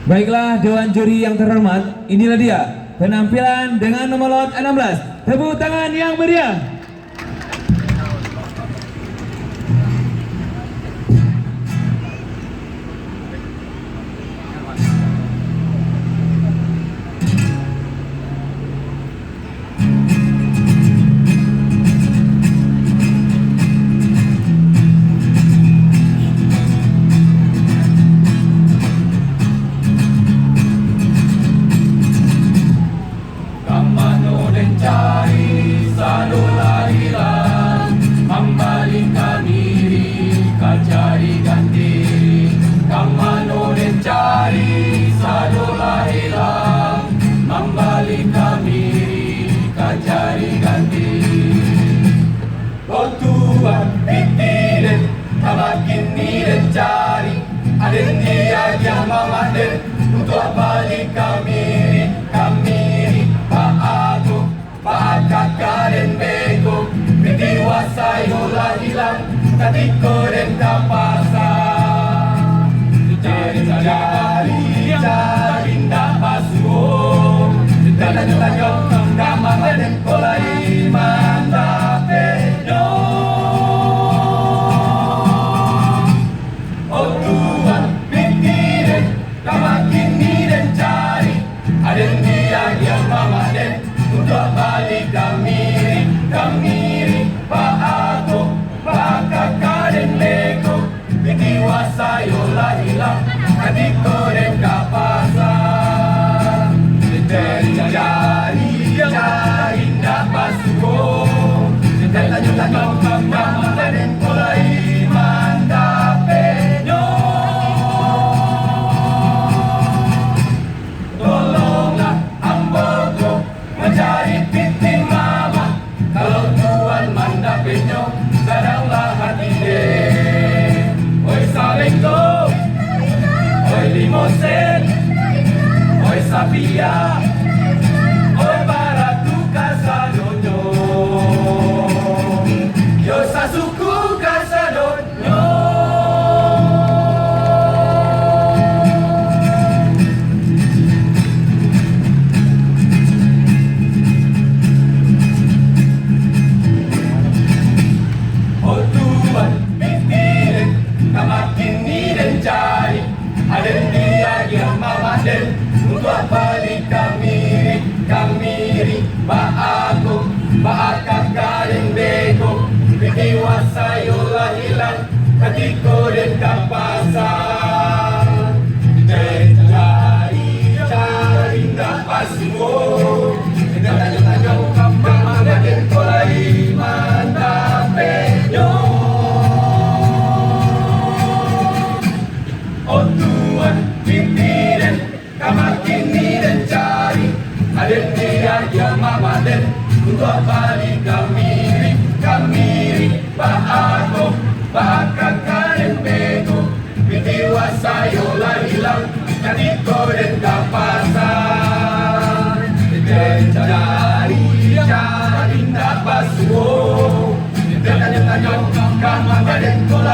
Baiklah Dewan Juri yang terhormat, inilah dia penampilan dengan nomor lot 16. Tepuk tangan yang meriah. Aden dia yang mamaden untuk balik kamiri Pak Aku Pak Kakak dan Bego Dewasa yolah hilang Katiko dan kapasar Cari ndak pasuh Tanya kamar dan kolai mantap pedo Aden dia yang mamaden untuk balik kamiri Pak Aku Pak Kakak dan Bego Dewasa yolah hilang Adiko dan kapasar Cari ndak pasuh Tanya kamar dan kolai mantap pedo mencari titik mama kalau tuan mandapinyo sedanglah hati deh oi salengko oi limosen oi sapia oi baratu kasadonyo yo sasuku kasadonyo Aden dia yang mamaden untuk balik kamiri Pak Aku Pak Kakak dan Bego Dewasa yolah hilang Katiko dan kapasar Cari ndak pasuh Tanya kamar dan kolai mantap pedo kamar kini dan cari Aden dia yang mamaden untuk balik kamiri Pak Aku Pak Kakak dan Bego Dewasa yolah hilang Katiko dan kapasar Cari ndak pasuh Tanya kamar dan kolai